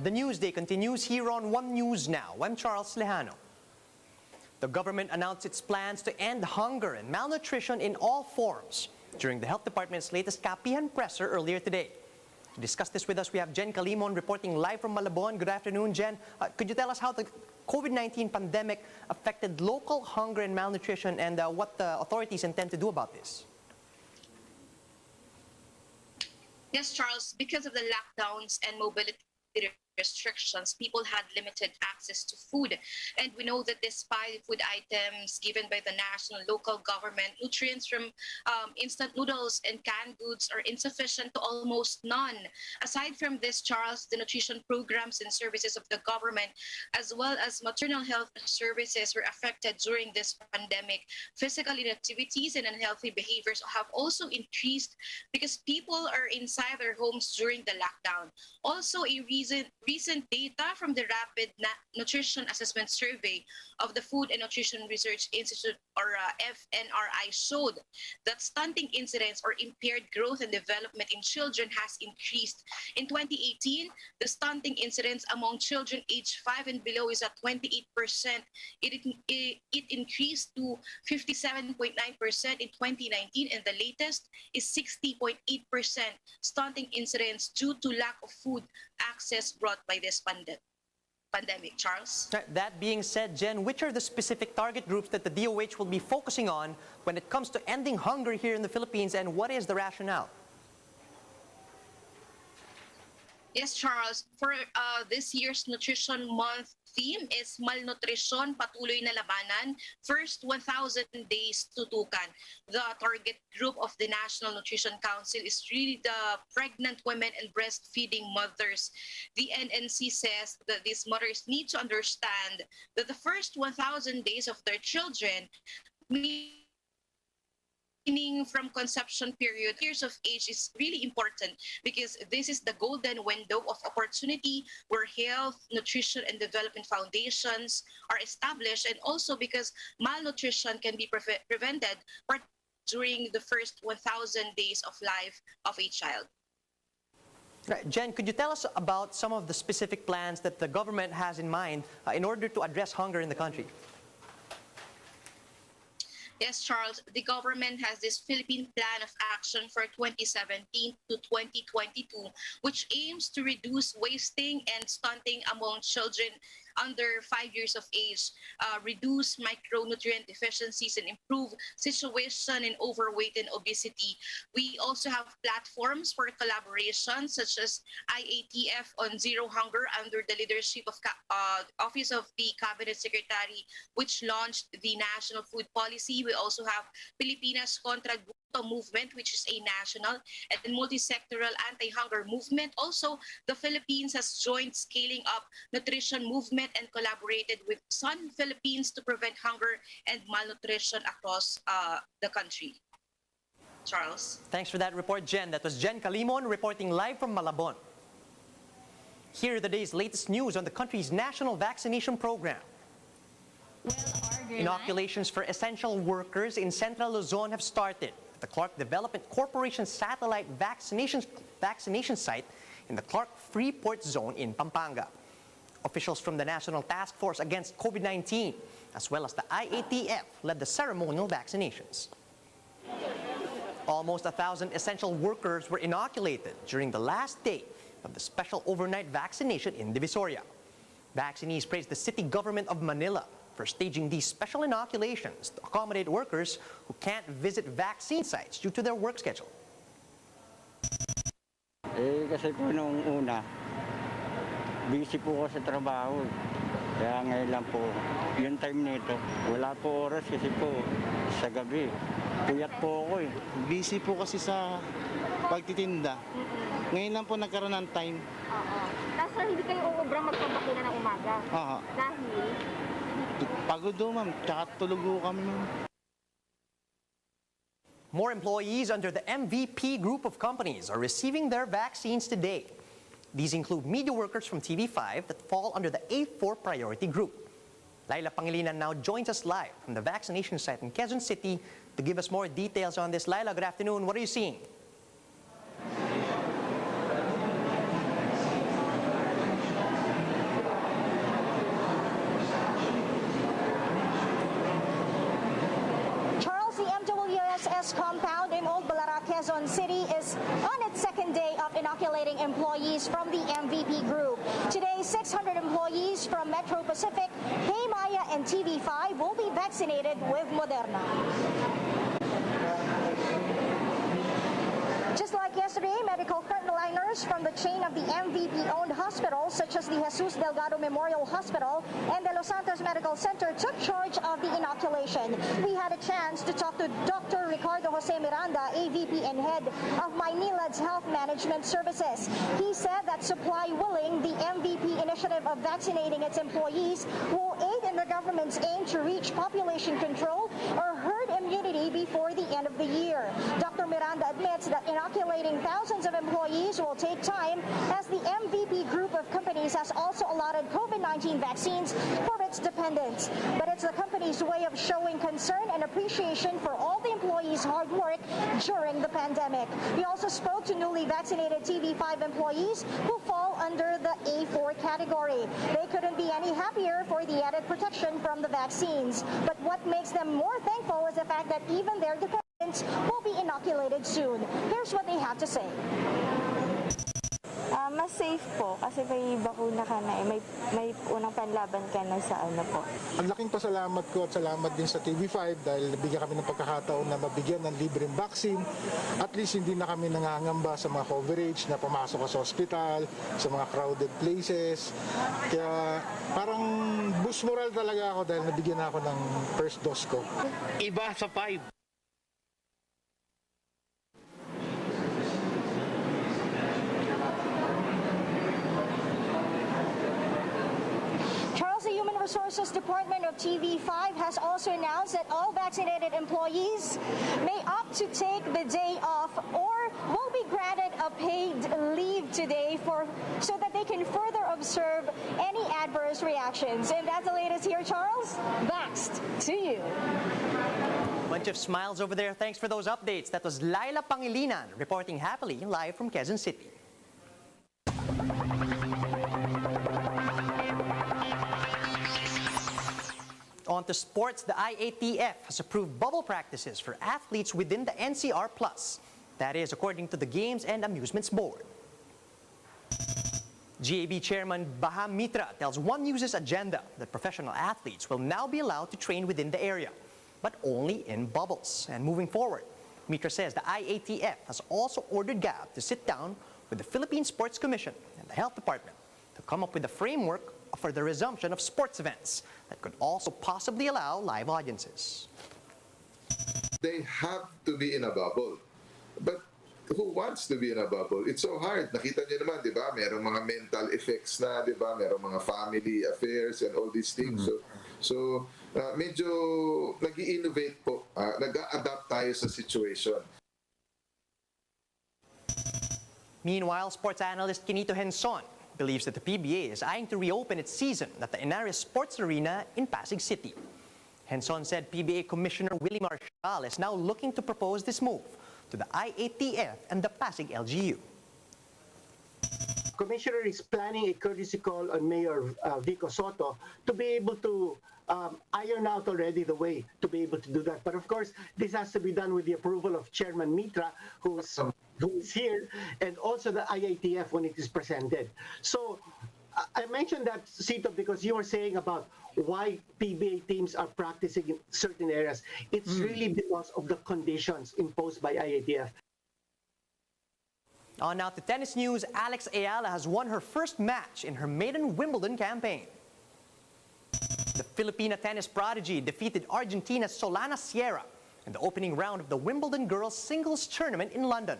The Newsday continues here on One News Now. I'm Charles Lejano. The government announced its plans to end hunger and malnutrition in all forms during the Health Department's latest Kapihan presser earlier today. To discuss this with us, we have Jen Calimon reporting live from Malabon. Good afternoon, Jen. Could you tell us how the COVID-19 pandemic affected local hunger and malnutrition and what the authorities intend to do about this? Yes, Charles, because of the lockdowns and mobility restrictions, people had limited access to food. And we know that despite food items given by the national and local government, nutrients from instant noodles and canned goods are insufficient to almost none. Aside from this, Charles, the nutrition programs and services of the government, as well as maternal health services, were affected during this pandemic. Physical inactivities and unhealthy behaviors have also increased because people are inside their homes during the lockdown. Also, a recent data from the Rapid Nutrition Assessment Survey of the Food and Nutrition Research Institute, or FNRI, showed that stunting incidence or impaired growth and development in children has increased. In 2018, the stunting incidence among children aged 5 and below is at 28%. It increased to 57.9% in 2019, and the latest is 60.8% stunting incidence due to lack of food access brought by this pandemic. Charles? That being said, Jen, which are the specific target groups that the DOH will be focusing on when it comes to ending hunger here in the Philippines, and what is the rationale? Yes, Charles. For this year's Nutrition Month theme is Malnutrition, Patuloy na Labanan, First 1,000 Days Tutukan. The target group of the National Nutrition Council is really the pregnant women and breastfeeding mothers. The NNC says that these mothers need to understand that the first 1,000 days of their children, meaning from conception period, years of age, is really important because this is the golden window of opportunity where health, nutrition, and development foundations are established, and also because malnutrition can be prevented during the first 1,000 days of life of a child. Right. Jen, could you tell us about some of the specific plans that the government has in mind in order to address hunger in the country? Yes, Charles, the government has this Philippine Plan of Action for 2017 to 2022, which aims to reduce wasting and stunting among children under 5 years of age, reduce micronutrient deficiencies, and improve situation in overweight and obesity. We also have platforms for collaboration such as IATF on Zero Hunger under the leadership of Office of the Cabinet Secretary, which launched the National Food Policy. We also have Pilipinas Contra Gutom movement, which is a national and multi-sectoral anti-hunger movement. Also, the Philippines has joined Scaling Up Nutrition movement and collaborated with Sun Philippines to prevent hunger and malnutrition across the country. Charles? Thanks for that report, Jen. That was Jen Calimon reporting live from Malabon. Here are the day's latest news on the country's national vaccination program. Inoculations for essential workers in Central Luzon have started at the Clark Development Corporation satellite vaccination site in the Clark Freeport Zone in Pampanga. Officials from the National Task Force Against COVID-19, as well as the IATF, led the ceremonial vaccinations. Almost 1,000 essential workers were inoculated during the last day of the special overnight vaccination in Divisoria. Vaccinees praised the city government of Manila for staging these special inoculations to accommodate workers who can't visit vaccine sites due to their work schedule. Kasi po nung una, busy po ako sa trabaho. Kaya ngayon lang po, yung time nito, wala po oras kasi po sa gabi. Puyat po ako eh. Busy po kasi sa pagtitinda. Ngayon lang po nagkaroon ng time. Oo. Tapos hindi kayo uubrang magpabakuna ng umaga. Oo. Dahil? Pagod do, ma'am. Tsaka tulog po kami, ma'am. More employees under the MVP group of companies are receiving their vaccines today. These include media workers from TV5 that fall under the A4 priority group. Laila Pangilinan now joins us live from the vaccination site in Quezon City to give us more details on this. Laila, good afternoon. What are you seeing? SS compound in Old Balara, Quezon City is on its second day of inoculating employees from the MVP group. Today, 600 employees from Metro Pacific, PayMaya, and TV5 will be vaccinated with Moderna. Just like yesterday, medical frontliners from the chain of the MVP-owned hospitals, such as the Jesus Delgado Memorial Hospital and the Los Santos Medical Center, took charge of the inoculation. We had a chance to talk to Dr. Ricardo Jose Miranda, AVP and head of Maynilad's Health Management Services. He said that supply willing, the MVP initiative of vaccinating its employees will aid in the government's aim to reach population control or herd immunity before the end of the year. Dr. Miranda admits that inoculating thousands of employees will take time, as the MVP group of companies has also allotted COVID-19 vaccines for its dependents. But it's the company's way of showing concern and appreciation for all the employees' hard work during the pandemic. We also spoke to newly vaccinated TV5 employees who fall under the A4 category. They couldn't be any happier for the added protection from the vaccines. But what makes them more thankful is the fact that even their dependents will be inoculated soon. Here's what they have to say. Mas safe po kasi may bakuna ka na may unang panlaban ka na sa ano po. Ang laking pasalamat ko at salamat din sa TV5 dahil nabigyan kami ng pagkakataon na mabigyan ng libreng vaccine. At least hindi na kami nangangamba sa mga coverage na pumasok ka sa hospital, sa mga crowded places. Kaya parang boost moral talaga ako dahil nabigyan ako ng first dose ko. Iba sa 5. The Human Resources Department of TV5 has also announced that all vaccinated employees may opt to take the day off or will be granted a paid leave today so that they can further observe any adverse reactions. And that's the latest here, Charles. Vaxxed to you. Bunch of smiles over there. Thanks for those updates. That was Laila Pangilinan reporting happily live from Quezon City. On to sports, the IATF has approved bubble practices for athletes within the NCR+. That is, according to the Games and Amusements Board. GAB Chairman Mitra tells One News's agenda that professional athletes will now be allowed to train within the area, but only in bubbles. And moving forward, Mitra says the IATF has also ordered Gov't to sit down with the Philippine Sports Commission and the Health Department to come up with a framework for the resumption of sports events that could also possibly allow live audiences. They have to be in a bubble. But who wants to be in a bubble? It's so hard. Nakita niyo naman, di ba? Merong mga mental effects na, di ba? Merong mga family affairs and all these things. So medyo nag-i-innovate po. Nag-a-adapt tayo sa situation. Meanwhile, sports analyst Quinito Henson believes that the PBA is eyeing to reopen its season at the Inares Sports Arena in Pasig City. Henson said PBA Commissioner Willie Marshall is now looking to propose this move to the IATF and the Pasig LGU. Commissioner is planning a courtesy call on Mayor Vico Soto to be able to iron out already the way to be able to do that. But of course, this has to be done with the approval of Chairman Mitra, who is here, and also the IATF when it is presented. So I mentioned that, Sito, because you were saying about why PBA teams are practicing in certain areas. It's really because of the conditions imposed by IATF. On now to tennis news, Alex Ayala has won her first match in her maiden Wimbledon campaign. The Filipina tennis prodigy defeated Argentina's Solana Sierra in the opening round of the Wimbledon girls singles tournament in London.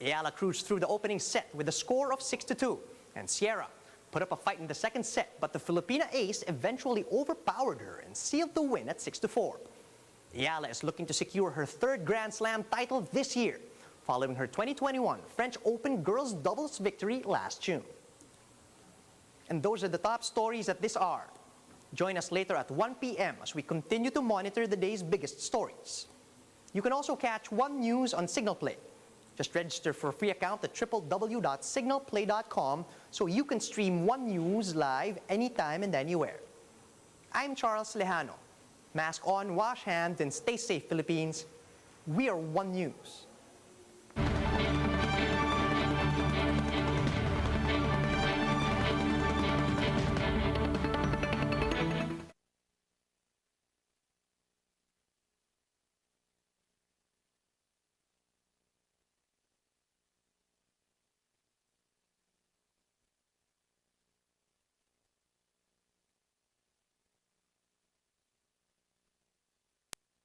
Ayala cruised through the opening set with a score of 6-2, and Sierra put up a fight in the second set, but the Filipina ace eventually overpowered her and sealed the win at 6-4. Ayala is looking to secure her third Grand Slam title this year, following her 2021 French Open girls doubles victory last June. And those are the top stories at this hour. Join us later at 1 p.m. as we continue to monitor the day's biggest stories. You can also catch One News on Signal Play. Just register for a free account at www.signalplay.com so you can stream One News live anytime and anywhere. I'm Charles Lejano. Mask on, wash hands, and stay safe, Philippines. We are One News.